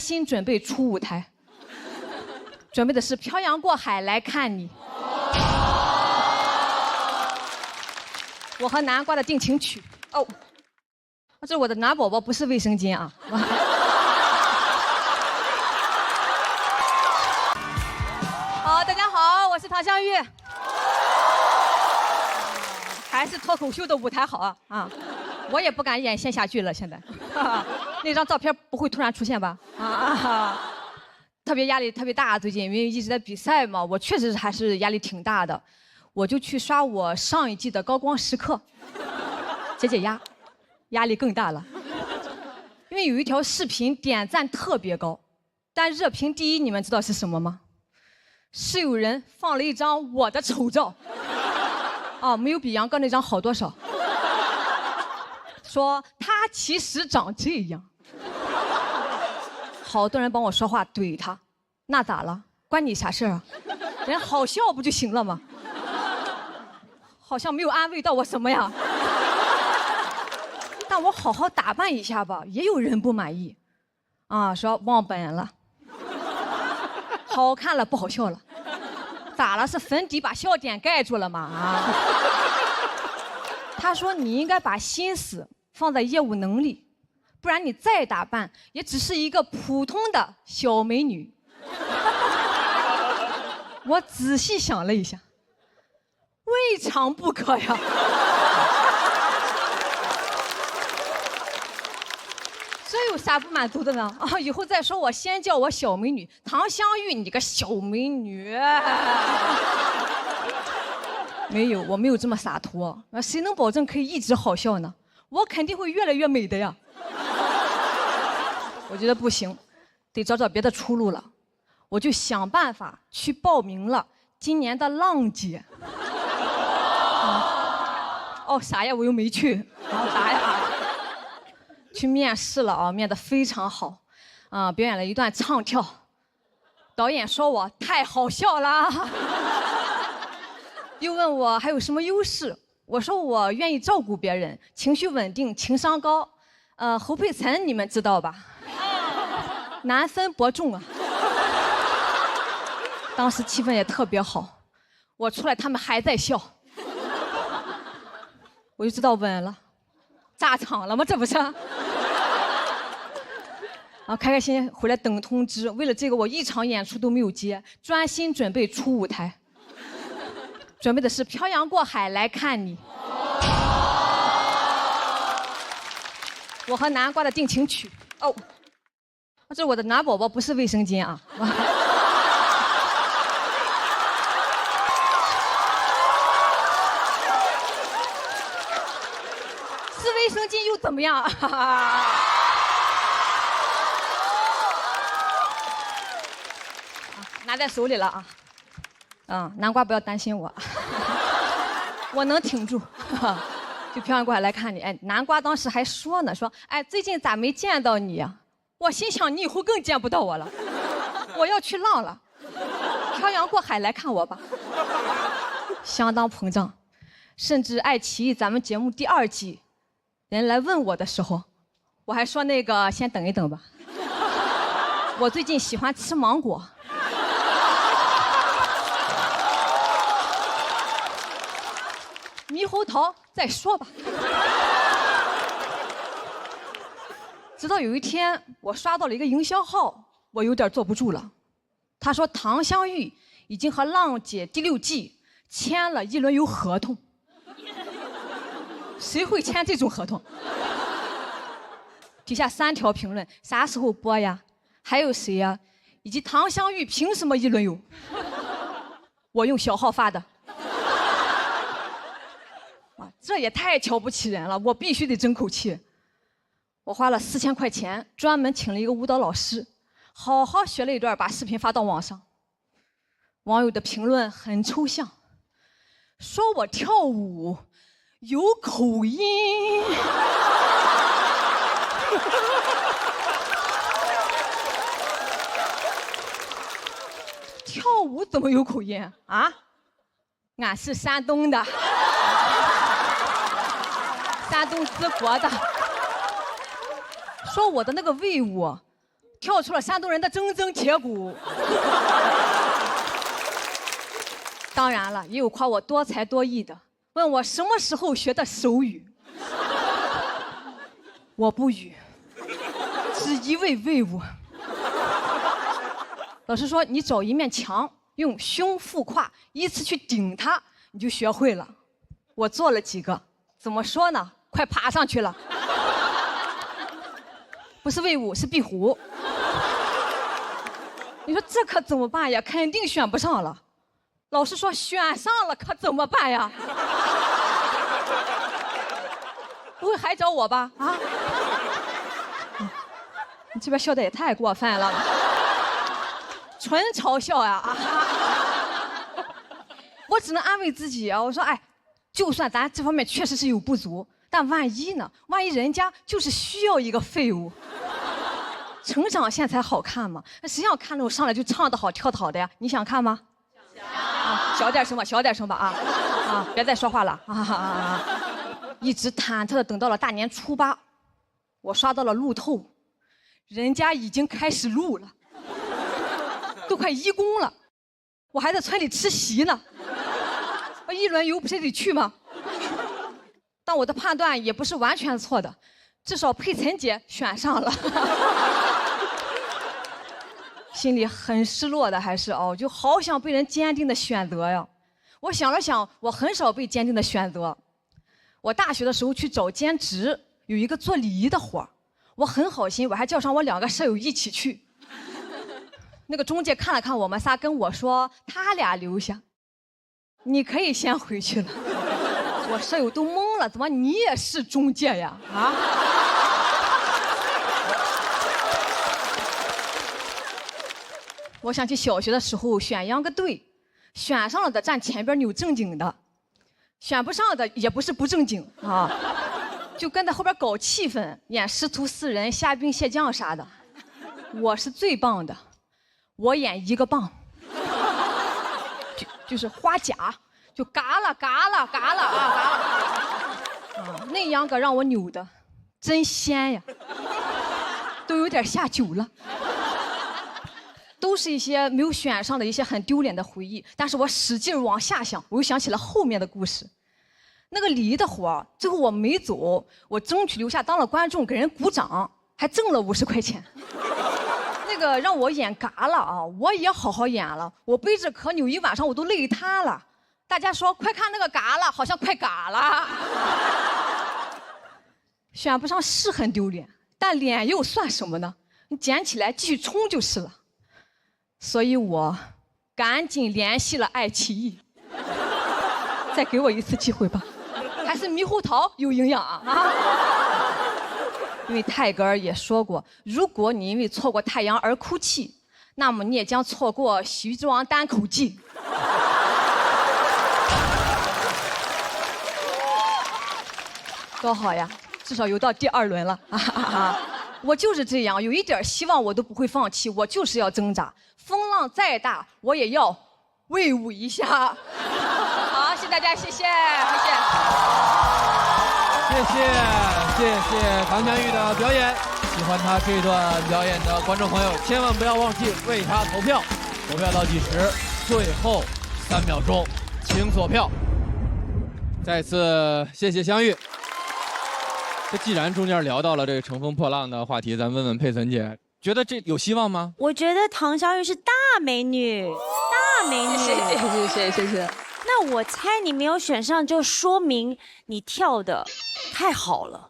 新准备出舞台，准备的是漂洋过海来看你。我和南瓜的定情曲。哦，这是我的暖宝宝，不是卫生巾啊。好，大家好，我是唐湘玉。还是脱口秀的舞台好啊！我也不敢演线下剧了，现在。那张照片不会突然出现吧？特别压力特别大，最近因为一直在比赛嘛，我确实还是压力挺大的。我就去刷我上一季的高光时刻，解压，压力更大了。因为有一条视频点赞特别高，但热评第一，你们知道是什么吗？是有人放了一张我的丑照。没有比杨哥那张好多少。说他其实长这样。好多人帮我说话怼他，那咋了？关你啥事啊？人好笑不就行了吗？好像没有安慰到我什么呀。但我好好打扮一下吧，也有人不满意。说忘本了，好看了不好笑了。咋了？是粉底把笑点盖住了吗？他说你应该把心思放在业务能力，不然你再打扮也只是一个普通的小美女。我仔细想了一下，未尝不可呀。这有啥不满足的呢？以后再说我先叫我小美女唐湘玉，你个小美女。没有，我没有这么洒脱。谁能保证可以一直好笑呢？我肯定会越来越美的呀。我觉得不行，得找找别的出路了。我就想办法去报名了今年的浪姐。啥呀？我又没去。啥呀？去面试了啊，面得非常好，表演了一段唱跳。导演说我太好笑了，又问我还有什么优势，我说我愿意照顾别人，情绪稳定，情商高。侯佩岑你们知道吧？难分伯仲啊。当时气氛也特别好，我出来他们还在笑，我就知道稳了，炸场了吗？这不是？开开心心回来等通知。为了这个，我一场演出都没有接，专心准备出舞台。准备的是漂洋过海来看你。我和南瓜的定情曲。这是我的暖宝宝，不是卫生巾啊。是卫生巾又怎么样？拿在手里了啊！南瓜不要担心我，我能挺住。就漂洋过海来看你。南瓜当时还说呢，说最近咋没见到你呀？我心想你以后更见不到我了，我要去浪了，漂洋过海来看我吧。相当膨胀，甚至爱奇艺咱们节目第2季，人来问我的时候，我还说那个先等一等吧，我最近喜欢吃芒果。猕猴桃再说吧。直到有一天，我刷到了一个营销号，我有点坐不住了。他说唐湘玉已经和浪姐第6季签了1轮游合同。谁会签这种合同？底下3条评论：啥时候播呀？还有谁呀？以及唐湘玉凭什么1轮游？我用小号发的。这也太瞧不起人了，我必须得争口气。我花了4000块钱，专门请了一个舞蹈老师，好好学了一段，把视频发到网上。网友的评论很抽象，说我跳舞有口音。跳舞怎么有口音啊？俺是山东的。山东淄博的，说我的那个魏舞跳出了山东人的铮铮铁骨。当然了，也有夸我多才多艺的，问我什么时候学的手语。我不语，只一味喂我。老师说，你找一面墙，用胸腹胯依次去顶它，你就学会了。我做了几个，怎么说呢？快爬上去了。不是魏武，是壁虎。你说这可怎么办呀？肯定选不上了。老师说选上了可怎么办呀？不会还找我吧？啊？你这边笑的也太过分了，纯嘲笑呀！我只能安慰自己啊，我说哎，就算咱这方面确实是有不足，但万一呢？万一人家就是需要一个废物。成长线才好看嘛，那谁想看那种上来就唱得好跳得好的呀？你想看吗？想。小点声吧，小点声吧啊！别再说话了啊！一直忐忑的等到了大年初8，我刷到了路透，人家已经开始录了，都快1公了，我还在村里吃席呢。一轮游不是得去吗？但我的判断也不是完全错的，至少佩岑姐选上了。心里很失落的还是就好想被人坚定的选择呀。我想了想，我很少被坚定的选择。我大学的时候去找兼职，有一个做礼仪的活，我很好心，我还叫上我2个舍友一起去。那个中介看了看我们仨，跟我说他俩留下，你可以先回去了。我舍友都懵了，怎么你也是中介呀？啊？我想起小学的时候选秧歌队，选上了的站前边扭正经的，选不上的也不是不正经啊，就跟在后边搞气氛，演师徒4人虾兵蟹将啥的。我是最棒的，我演1个棒，就是花甲，就嘎啦嘎啦嘎啦啊嘎啦，那秧歌让我扭的真鲜呀，都有点下酒了。都是一些没有选上的一些很丢脸的回忆，但是我使劲往下想，我又想起了后面的故事。那个礼仪的活，最后我没走，我争取留下当了观众，给人鼓掌，还挣了50块钱。那个让我演嘎了啊，我也好好演了，我背着壳扭1晚上，我都累瘫了。大家说快看那个嘎了，好像快嘎了。选不上是很丢脸，但脸又算什么呢？你捡起来继续冲就是了。所以我赶紧联系了爱奇艺，再给我一次机会吧，还是猕猴桃有营养啊！因为泰戈尔也说过，如果你因为错过太阳而哭泣，那么你也将错过《喜剧之王》单口季。多好呀，至少游到第2轮了。我就是这样，有一点希望我都不会放弃，我就是要挣扎，风浪再大我也要威武一下。好，谢谢大家，谢谢，谢谢唐湘玉的表演。喜欢他这段表演的观众朋友，千万不要忘记为他投票。投票倒计时，最后3秒钟，请锁票。再次谢谢湘玉。这既然中间聊到了这个乘风破浪的话题，咱问问佩岑姐，觉得这有希望吗？我觉得唐湘玉是大美女，大美女。谢谢。那我猜你没有选上，就说明你跳的太好了。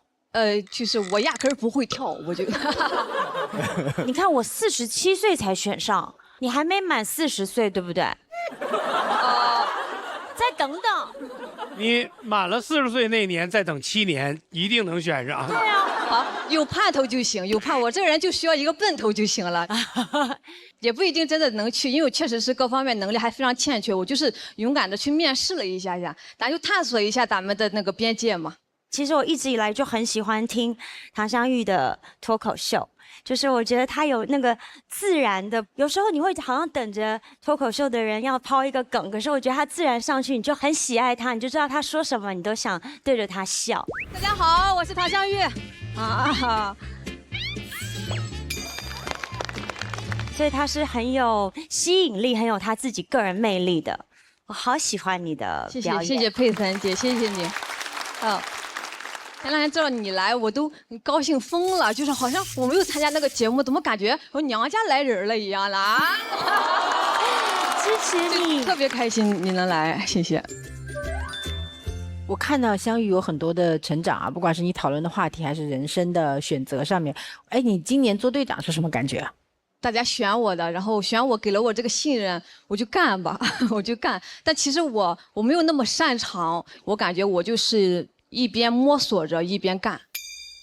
就是我压根儿不会跳，我觉得。你看我47岁才选上，你还没满40岁，对不对？再等等。你满了40岁那年，再等7年，一定能选上。对啊，好，有盼头就行，有盼，我这个人就需要一个奔头就行了。也不一定真的能去，因为我确实是各方面能力还非常欠缺，我就是勇敢的去面试了一下，咱就探索一下咱们的那个边界嘛。其实我一直以来就很喜欢听唐湘玉的脱口秀，就是我觉得她有那个自然的，有时候你会好像等着脱口秀的人要抛一个梗，可是我觉得她自然上去，你就很喜爱她，你就知道她说什么，你都想对着她笑。大家好，我是唐湘玉。所以他是很有吸引力，很有他自己个人魅力的。我好喜欢你的表演，谢谢佩岑姐，谢谢你。前两天知道你来，我都高兴疯了，就是好像我没有参加那个节目，怎么感觉我娘家来人了一样的啊！支持你，特别开心你能来，谢谢。我看到香玉有很多的成长啊，不管是你讨论的话题，还是人生的选择上面。哎，你今年做队长是什么感觉啊？大家选我的，然后选我，给了我这个信任，我就干吧，我就干。但其实我没有那么擅长，我感觉我就是一边摸索着一边干。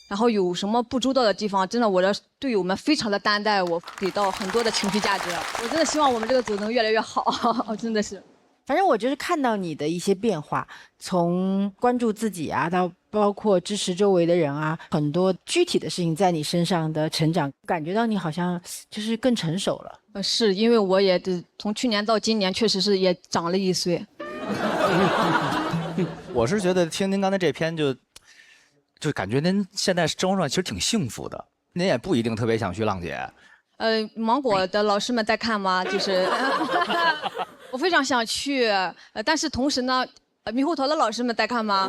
然后有什么不周到的地方，真的我的队友们非常的担待我，给到很多的情绪价值。我真的希望我们这个组能越来越好，真的是。反正我就是看到你的一些变化，从关注自己啊，到包括支持周围的人啊，很多具体的事情在你身上的成长，感觉到你好像就是更成熟了。是因为我也从去年到今年，确实是也长了1岁。我是觉得听您刚才这篇就感觉您现在生活上其实挺幸福的，您也不一定特别想去浪姐。芒果的老师们在看吗？就是我非常想去，但是同时呢，猕猴桃的老师们在看吗？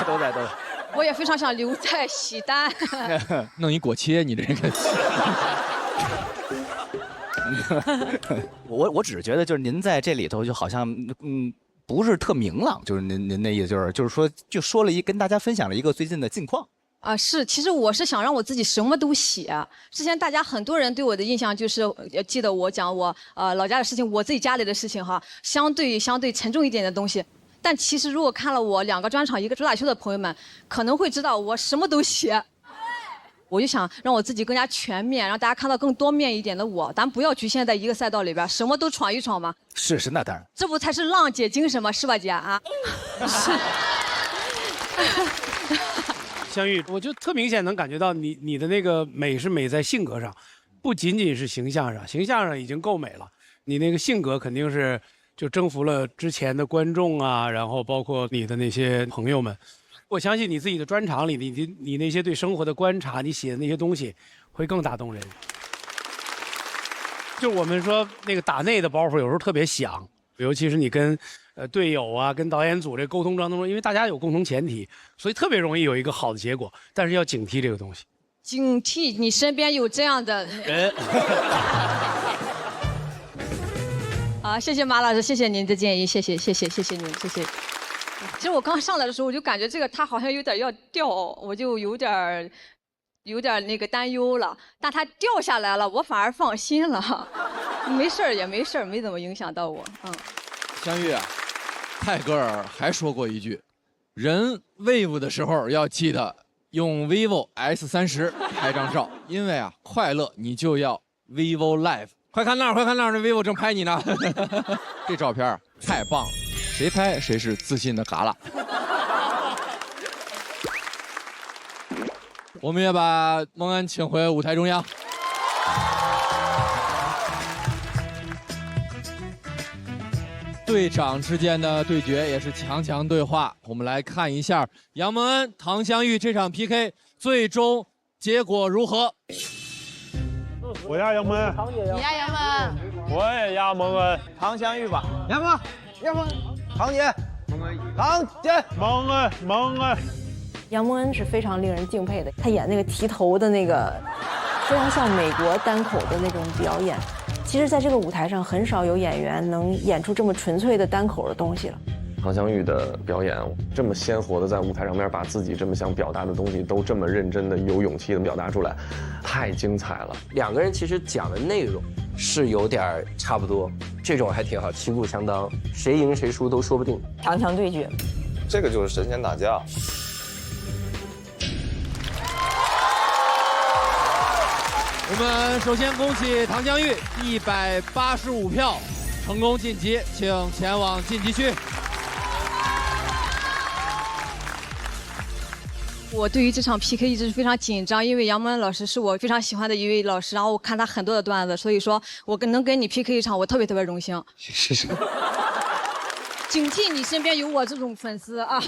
都在。我也非常想留在西单。弄一果切，你这个。我只是觉得就是您在这里头就好像不是特明朗，就是您那意思就是说说了跟大家分享了一个最近的近况。是，其实我是想让我自己什么都写。之前大家很多人对我的印象就是，记得我讲我老家的事情，我自己家里的事情哈，相对沉重一点的东西。但其实如果看了我2个专场1个主打秀的朋友们，可能会知道我什么都写。我就想让我自己更加全面，让大家看到更多面一点的我。咱不要局限在一个赛道里边，什么都闯一闯嘛。是，那当然。这不才是浪姐精神吗？是吧，姐啊？是。香玉，我就特明显能感觉到你的那个美是美在性格上，不仅仅是形象上，形象上已经够美了，你那个性格肯定是就征服了之前的观众啊，然后包括你的那些朋友们。我相信你自己的专场里，你那些对生活的观察，你写的那些东西会更打动人。就我们说那个打内的包袱有时候特别响，尤其是你跟队友啊、跟导演组这沟通当中，因为大家有共同前提，所以特别容易有一个好的结果。但是要警惕这个东西，警惕你身边有这样的人。好，谢谢马老师，谢谢您的建议，谢谢您，谢谢。其实我刚上来的时候，我就感觉这个他好像有点要掉，我就有点那个担忧了。但他掉下来了，我反而放心了，没事儿，没怎么影响到我。香玉啊，泰戈尔还说过一句，人 wave 的时候要记得用 vivo S30拍张照，因为啊，快乐你就要 vivo live。快看那儿，那 vivo 正拍你呢。这照片太棒了，谁拍谁是自信的嘎啦。我们也把蒙恩请回舞台中央。队长之间的对决也是强对话，我们来看一下杨蒙恩、唐湘玉这场 PK 最终结果如何。我压杨蒙恩，你压杨蒙恩，我也压蒙恩，唐湘玉吧，杨蒙，唐姐，蒙恩。杨蒙恩是非常令人敬佩的，他演那个提头的那个，非常像美国单口的那种表演。其实，在这个舞台上，很少有演员能演出这么纯粹的单口的东西了。唐湘玉的表演这么鲜活的在舞台上面把自己这么想表达的东西都这么认真的有勇气的表达出来，太精彩了。2个人其实讲的内容是有点差不多，这种还挺好，旗鼓相当，谁赢谁输都说不定。强强对决，这个就是神仙打架。我们首先恭喜唐湘玉185票成功晋级，请前往晋级区。我对于这场 PK 一直是非常紧张，因为杨蒙恩老师是我非常喜欢的一位老师，然后我看他很多的段子，所以说我能跟你 PK 一场，我特别荣幸。是。警惕你身边有我这种粉丝啊！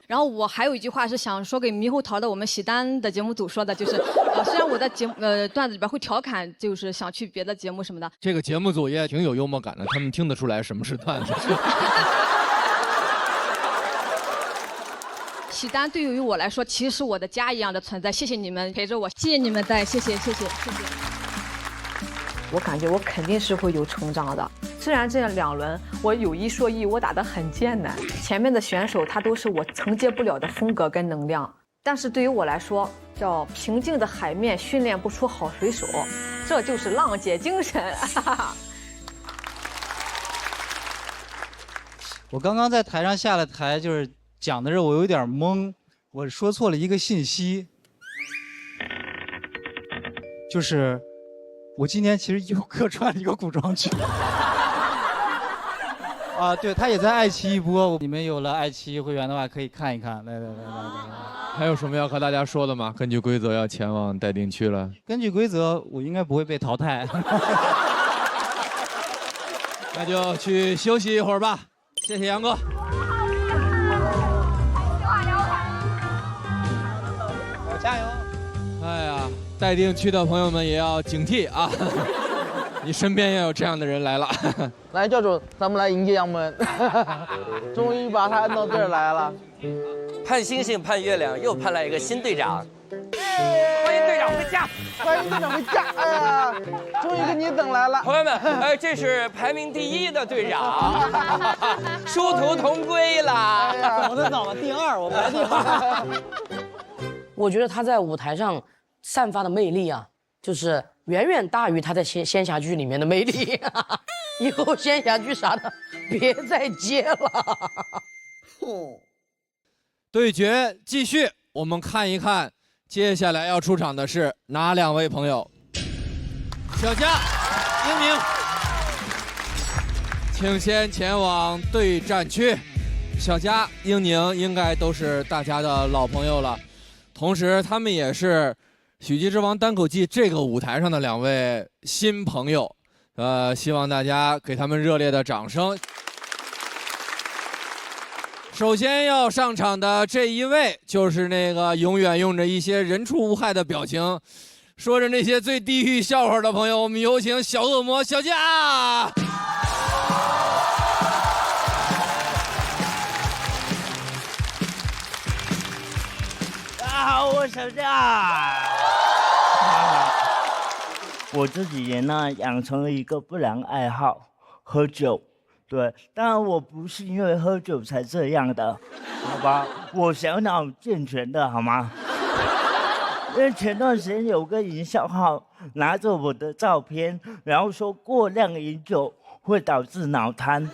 然后我还有一句话是想说给猕猴桃的我们喜单的节目组说的，就是虽然我的段子里边会调侃，就是想去别的节目什么的。这个节目组也挺有幽默感的，他们听得出来什么是段子。喜丹对于我来说，其实是我的家一样的存在。谢谢你们陪着我，谢谢你们在，谢谢。我感觉我肯定是会有成长的。虽然这2轮我有一说一，我打得很艰难，前面的选手他都是我承接不了的风格跟能量，但是对于我来说，叫平静的海面训练不出好水手，这就是浪姐精神。我刚刚在台上下了台，就是讲的时候我有点懵，我说错了一个信息，就是我今年其实有客串了一个古装剧。啊，对，他也在爱奇艺播，你们有了爱奇艺会员的话可以看一看。来。还有什么要和大家说的吗？根据规则要前往待定区了。根据规则，我应该不会被淘汰。那就去休息一会儿吧。谢谢杨哥。加油！哎呀，待定区的朋友们也要警惕啊！你身边要有这样的人来了。来，教主，咱们来迎接杨蒙恩，终于把他摁到这儿来了。盼星星盼月亮，又盼来一个新队长。欢迎队长回家！欢迎队长回家！哎呀，终于给你等来了。朋友们，这是排名第1的队长，殊途同归啦！哎呀，我的脑子第2，我排第2。我觉得他在舞台上散发的魅力啊，就是远远大于他在仙侠剧里面的魅力。以后仙侠剧啥的别再接了。对决继续，我们看一看接下来要出场的是哪2位朋友？小佳、英宁，请先前往对战区。小佳、英宁应该都是大家的老朋友了，同时他们也是《喜剧之王》单口季这个舞台上的2位新朋友，希望大家给他们热烈的掌声。首先要上场的这一位，就是那个永远用着一些人畜无害的表情，说着那些最地狱笑话的朋友。我们有请小恶魔小佳。大家好，我小佳。我这几年呢，养成了一个不良爱好，喝酒。对，当然我不是因为喝酒才这样的，好吧？我小脑健全的好吗？因为前段时间有个营销号拿着我的照片，然后说过量饮酒会导致脑瘫，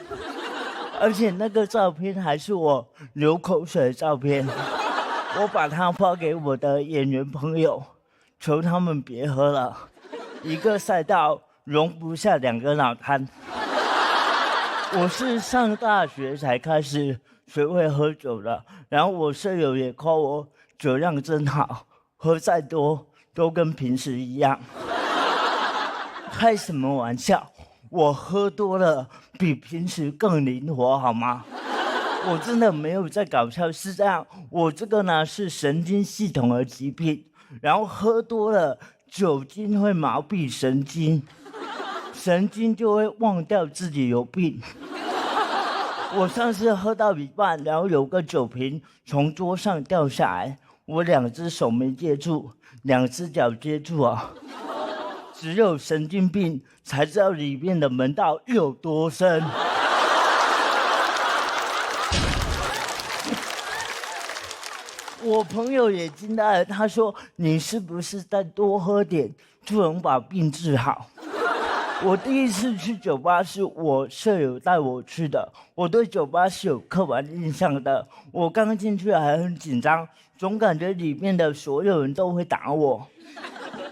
而且那个照片还是我流口水的照片。我把它发给我的演员朋友，求他们别喝了，一个赛道容不下2个脑瘫。我是上大学才开始学会喝酒的，然后我舍友也夸我酒量真好，喝再多都跟平时一样。开什么玩笑？我喝多了比平时更灵活，好吗？我真的没有在搞笑，是这样。我这个呢是神经系统的疾病，然后喝多了酒精会麻痹神经，神经就会忘掉自己有病。我上次喝到一半，然后有个酒瓶从桌上掉下来，我2只手没接住，2只脚接住啊。只有神经病才知道里面的门道有多深。我朋友也惊呆了，他说：“你是不是再多喝点就能把病治好？”我第一次去酒吧是我舍友带我去的，我对酒吧是有刻板印象的。我刚进去还很紧张，总感觉里面的所有人都会打我。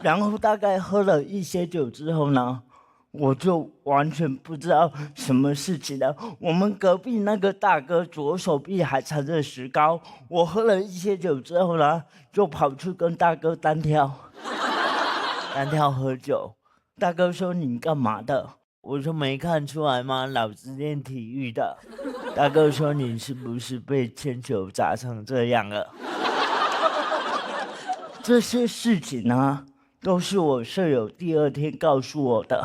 然后大概喝了一些酒之后呢，我就完全不知道什么事情了。我们隔壁那个大哥左手臂还缠着石膏，我喝了一些酒之后呢，就跑去跟大哥单挑喝酒。大哥说：“你干嘛的？”我说：“没看出来吗？老子练体育的。”大哥说：“你是不是被铅球砸成这样了？”这些事情呢，都是我舍友第2天告诉我的。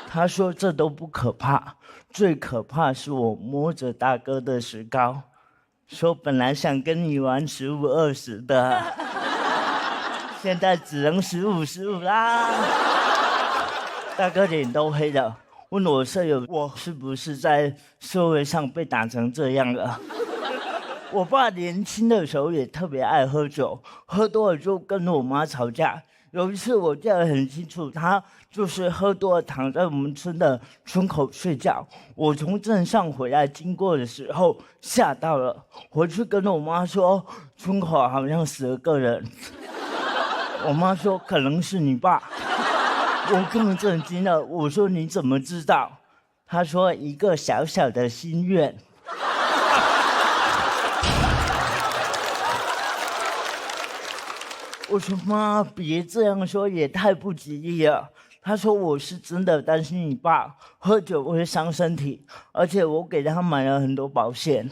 他说这都不可怕，最可怕是我摸着大哥的石膏，说本来想跟你玩15、20的，现在只能15、15啦。大哥脸都黑了，问我舍友我是不是在社会上被打成这样了。我爸年轻的时候也特别爱喝酒，喝多了就跟我妈吵架。有一次我记得很清楚，他就是喝多了躺在我们村的村口睡觉。我从镇上回来经过的时候吓到了，回去跟我妈说村口好像死了个人。我妈说可能是你爸。我更震惊了，我说你怎么知道？她说一个小小的心愿。我说妈，别这样说，也太不吉利了。她说我是真的担心你爸喝酒会伤身体，而且我给他买了很多保险，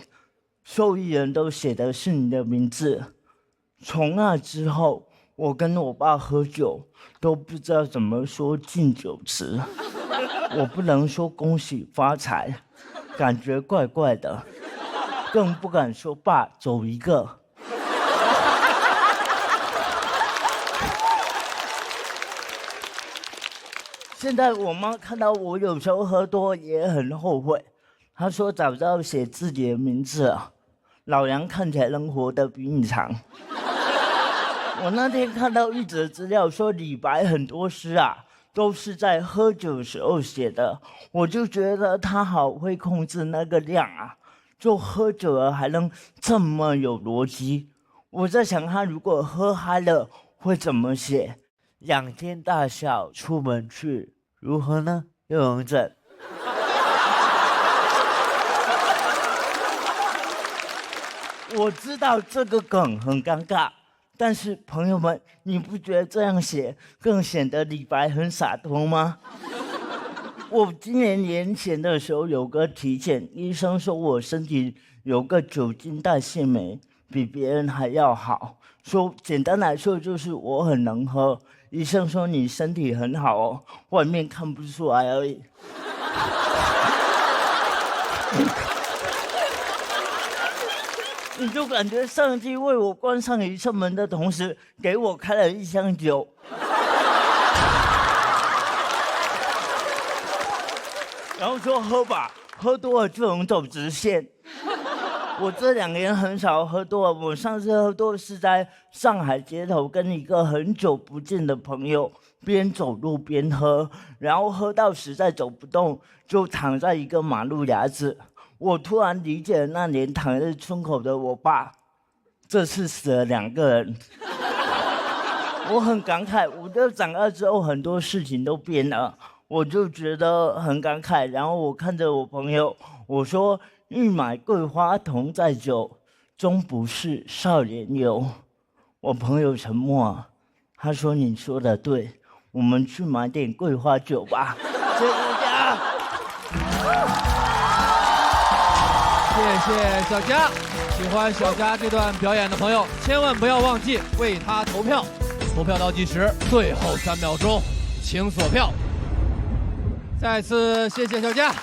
受益人都写的是你的名字。从那之后，我跟我爸喝酒都不知道怎么说敬酒词，我不能说恭喜发财，感觉怪怪的，更不敢说爸走一个。现在我妈看到我有时候喝多也很后悔，她说早知道写自己的名字啊，老杨看起来能活得比你长。我那天看到一则资料说李白很多诗啊都是在喝酒时候写的，我就觉得他好会控制那个量啊，就喝酒了还能这么有逻辑。我在想他如果喝嗨了会怎么写？仰天大笑出门去，如何呢？又有整。我知道这个梗很尴尬，但是朋友们，你不觉得这样写更显得李白很洒脱吗？我今年年前的时候有个体检，医生说我身体有个酒精代谢酶，比别人还要好。说简单来说就是我很能喝。医生说你身体很好哦，外面看不出来而已。你就感觉上帝为我关上一扇门的同时，给我开了一箱酒。然后说喝吧，喝多了就能走直线。我这2年很少喝多了，我上次喝多是在上海街头跟一个很久不见的朋友边走路边喝，然后喝到实在走不动，就躺在一个马路牙子。我突然理解了那年躺在村口的我爸，这次死了2个人。我很感慨，我觉得长大之后很多事情都变了，我就觉得很感慨。然后我看着我朋友，我说欲买桂花同载酒，终不是少年游。我朋友沉默，他说你说的对，我们去买点桂花酒吧。谢谢大家。谢谢小佳，喜欢小佳这段表演的朋友，千万不要忘记为他投票。投票倒计时，最后3秒钟，请锁票。再次谢谢小佳。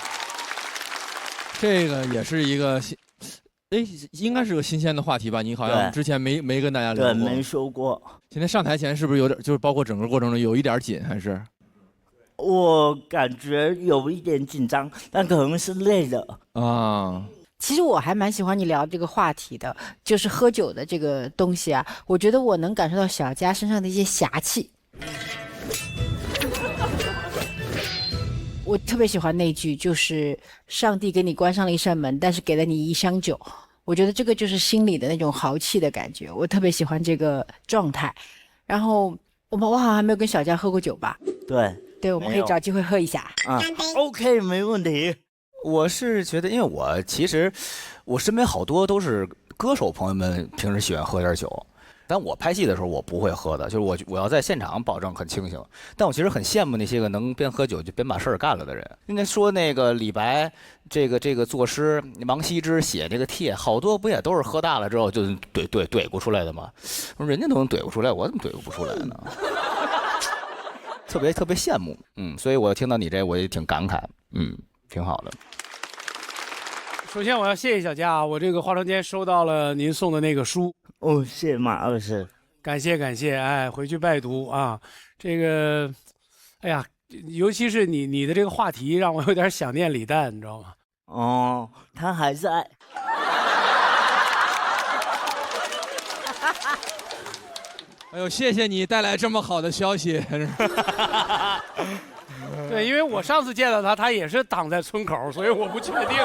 这个也是一个新，应该是个新鲜的话题吧？你好像之前没跟大家聊过。对，没说过。现在上台前是不是有点，就是包括整个过程中有一点紧，还是？我感觉有一点紧张，但可能是累的啊。其实我还蛮喜欢你聊这个话题的，就是喝酒的这个东西啊，我觉得我能感受到小佳身上的一些侠气。我特别喜欢那句，就是上帝给你关上了一扇门，但是给了你一箱酒。我觉得这个就是心里的那种豪气的感觉，我特别喜欢这个状态。然后我好像还没有跟小佳喝过酒吧？对，我们可以找机会喝一下啊。OK， 没问题。我是觉得，因为其实我身边好多都是歌手朋友们，平时喜欢喝点酒，但我拍戏的时候我不会喝的，就是我要在现场保证很清醒。但我其实很羡慕那些个能边喝酒就边把事儿干了的人。人家说那个李白，这个作诗，王羲之写这个帖，好多不也都是喝大了之后就怼咕出来的吗？人家都能怼咕出来，我怎么怼咕不出来呢？特别羡慕，所以我听到你这我也挺感慨，挺好的。首先我要谢谢小佳啊，我这个化妆间收到了您送的那个书。哦，谢谢马老师，感谢，哎，回去拜读啊。这个，哎呀，尤其是你的这个话题让我有点想念李诞，你知道吗？哦，他还在。哎呦，谢谢你带来这么好的消息。对，因为我上次见到他，他也是挡在村口，所以我不确定。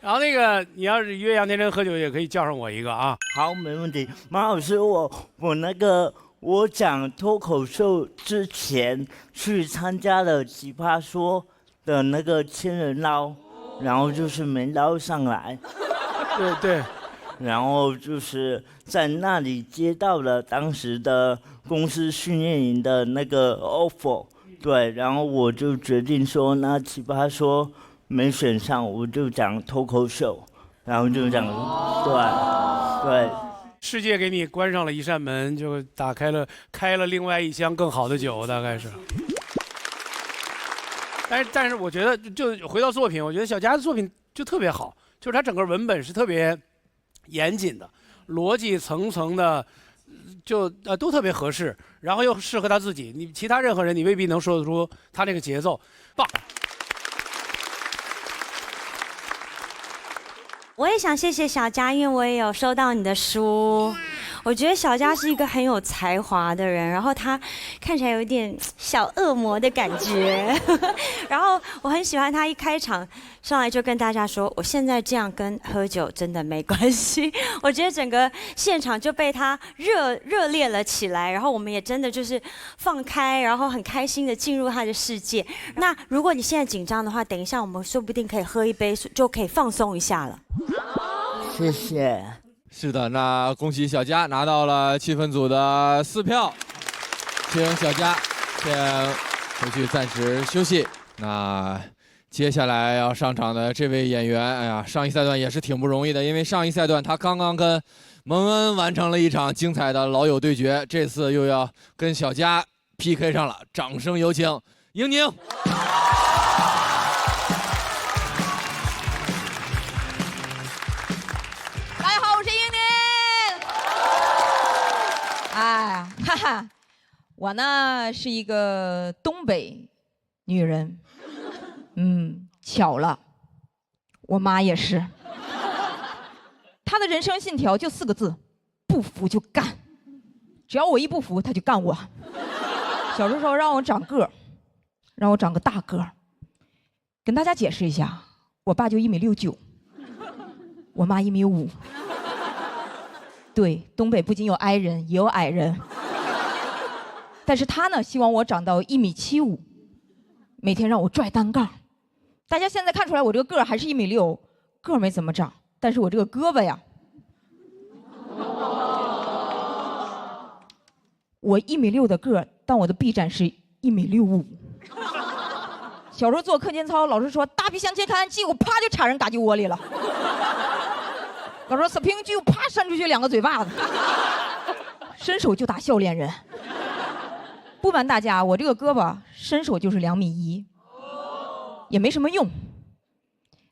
然后那个，你要是约杨天真喝酒，也可以叫上我一个啊。好，没问题。马老师，我讲脱口秀之前去参加了奇葩说的那个千人捞，然后就是没捞上来。对。然后就是在那里接到了当时的公司训练营的那个 offer， 对，然后我就决定说，那奇葩说没选上，我就讲脱口秀，然后就讲，对，世界给你关上了一扇门，就开了另外一箱更好的酒，大概是。但是我觉得，就回到作品，我觉得小佳的作品就特别好，就是他整个文本是特别严谨的，逻辑层层的，都特别合适，然后又适合他自己。你其他任何人，你未必能说得出他这个节奏，棒。我也想谢谢小佳，因为我也有收到你的书。我觉得小佳是一个很有才华的人，然后他看起来有一点小恶魔的感觉，然后我很喜欢他一开场上来就跟大家说，我现在这样跟喝酒真的没关系。我觉得整个现场就被他热烈了起来，然后我们也真的就是放开，然后很开心的进入他的世界。那如果你现在紧张的话，等一下我们说不定可以喝一杯，就可以放松一下了。谢谢。是的，那恭喜小佳拿到了气氛组的4票，请小佳先回去暂时休息。那接下来要上场的这位演员，哎呀，上一赛段也是挺不容易的，因为上一赛段他刚刚跟蒙恩完成了一场精彩的老友对决，这次又要跟小佳 PK 上了，掌声有请英宁。哎，哈哈，我呢是一个东北女人，巧了，我妈也是。她的人生信条就4个字：不服就干。只要我一不服，她就干我。小的时候让我长个儿，让我长个大个儿。跟大家解释一下，我爸就1.69米，我妈1.5米。对，东北不仅有矮人，也有矮人。但是他呢，希望我长到1.75米，每天让我拽单杠。大家现在看出来，我这个个儿还是1.6米，个儿没怎么长，但是我这个胳膊呀，我1.6米的个儿，但我的臂展是1.65米。小时候做课间操，老师说大臂向前看，结果啪就插人嘎叽窝里了。老师说 spring 就啪扇出去2个嘴巴子，伸手就打笑脸人。不瞒大家，我这个胳膊伸手就是2.1米，也没什么用。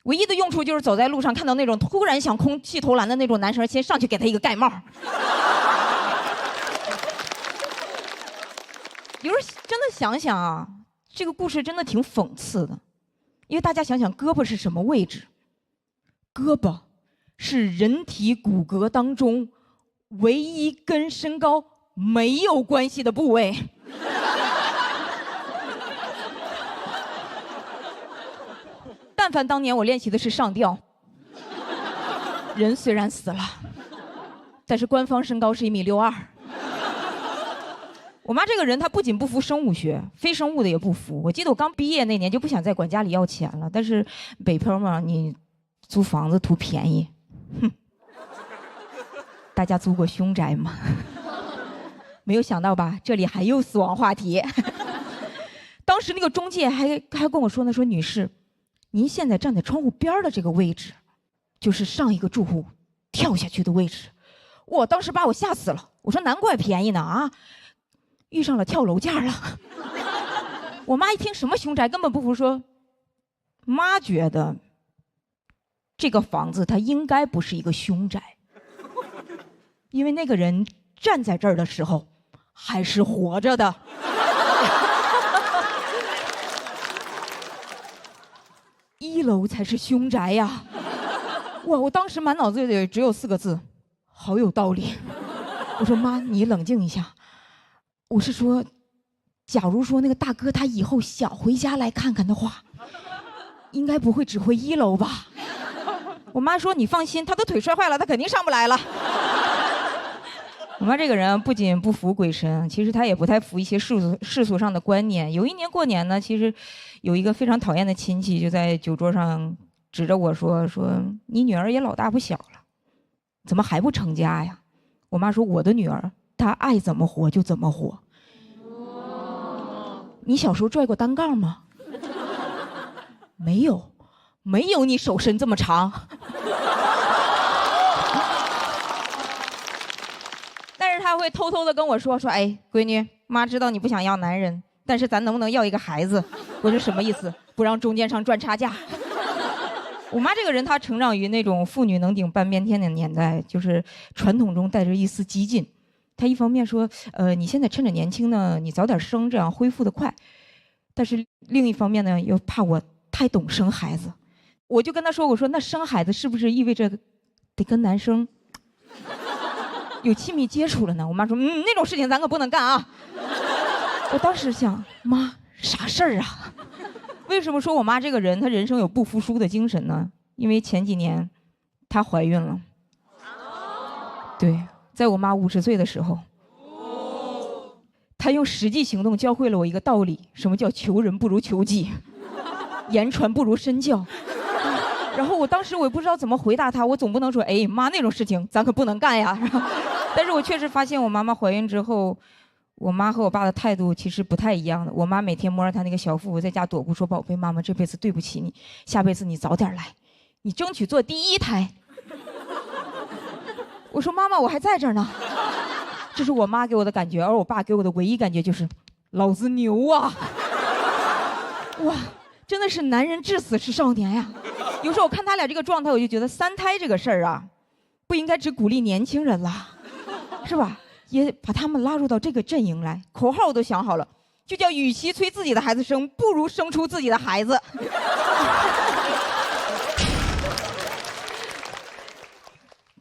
唯一的用处就是走在路上看到那种突然想空气投篮的那种男生，先上去给他一个盖帽。有时真的想想啊，这个故事真的挺讽刺的，因为大家想想，胳膊是什么位置？胳膊是人体骨骼当中唯一跟身高没有关系的部位。但凡当年我练习的是上吊，人虽然死了，但是官方身高是1.62米。我妈这个人，她不仅不服生物学，非生物的也不服。我记得我刚毕业那年就不想再管家里要钱了，但是北漂嘛，你租房子图便宜。哼，大家租过凶宅吗？没有想到吧，这里还有死亡话题。当时那个中介还跟我说呢，说女士，您现在站在窗户边的这个位置，就是上一个住户跳下去的位置。我当时把我吓死了，我说难怪便宜呢啊，遇上了跳楼价了。我妈一听什么凶宅，根本不服，说妈觉得这个房子它应该不是一个凶宅，因为那个人站在这儿的时候还是活着的。1楼才是凶宅呀！哇，我当时满脑子里只有4个字，好有道理。我说妈，你冷静一下。我是说，假如说那个大哥他以后想回家来看看的话，应该不会只回1楼吧？我妈说你放心，他的腿摔坏了，他肯定上不来了。我妈这个人不仅不服鬼神，其实她也不太服一些世俗上的观念。有一年过年呢，其实有一个非常讨厌的亲戚就在酒桌上指着我说你女儿也老大不小了，怎么还不成家呀？我妈说我的女儿她爱怎么活就怎么活。你小时候拽过单杠吗？没有，没有你手伸这么长。但是他会偷偷的跟我说，哎，闺女，妈知道你不想要男人，但是咱能不能要一个孩子？我说什么意思？不让中间商赚差价。我妈这个人，她成长于那种妇女能顶半边天的年代，就是传统中带着一丝激进。她一方面说，你现在趁着年轻呢，你早点生，这样恢复得快。但是另一方面呢，又怕我太懂生孩子。我就跟她说，我说那生孩子是不是意味着得跟男生有亲密接触了呢？我妈说，那种事情咱可不能干啊。我当时想，妈，啥事儿啊？为什么说我妈这个人她人生有不服输的精神呢？因为前几年她怀孕了。对，在我妈50岁的时候，她用实际行动教会了我一个道理，什么叫求人不如求己，言传不如身教。然后我当时我也不知道怎么回答她，我总不能说，哎妈，那种事情咱可不能干呀。但是我确实发现我妈妈怀孕之后，我妈和我爸的态度其实不太一样的。我妈每天摸着她那个小腹，我在家躲哭说，宝贝，妈妈这辈子对不起你，下辈子你早点来，你争取做第1胎。我说妈妈，我还在这儿呢。这是我妈给我的感觉，而我爸给我的唯一感觉就是老子牛啊。哇，真的是男人至死是少年呀。有时候我看他俩这个状态，我就觉得3胎这个事儿啊，不应该只鼓励年轻人了，是吧？也把他们拉入到这个阵营来。口号我都想好了，就叫与其催自己的孩子生，不如生出自己的孩子。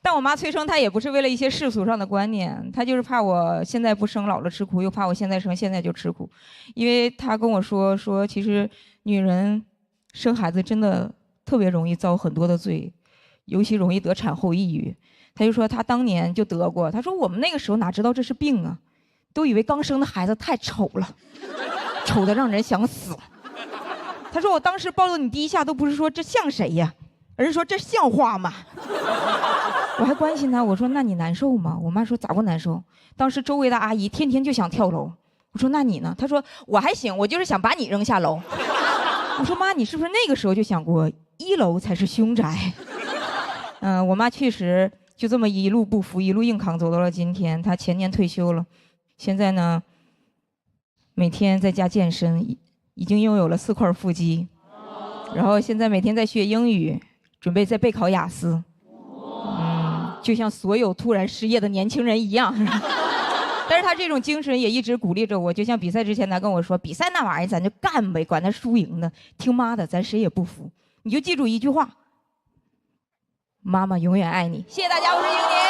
但我妈催生她也不是为了一些世俗上的观念，她就是怕我现在不生老了吃苦，又怕我现在生现在就吃苦。因为她跟我说其实女人生孩子真的特别容易遭很多的罪，尤其容易得产后抑郁。他就说他当年就得过，他说我们那个时候哪知道这是病啊，都以为刚生的孩子太丑了，丑得让人想死。他说我当时抱了你第1下都不是说这像谁呀，而是说这像话吗？我还关心他，我说那你难受吗？我妈说咋不难受？当时周围的阿姨天天就想跳楼。我说那你呢？他说我还行，我就是想把你扔下楼。我说妈，你是不是那个时候就想过1楼才是凶宅？我妈确实就这么一路不服，一路硬扛，走到了今天。她前年退休了，现在呢，每天在家健身，已经拥有了4块腹肌，然后现在每天在学英语，准备在备考雅思。就像所有突然失业的年轻人一样。但是他这种精神也一直鼓励着我，就像比赛之前他跟我说，比赛那玩意儿咱就干呗，管他输赢的，听妈的，咱谁也不服。你就记住一句话，妈妈永远爱你。谢谢大家，我是英宁。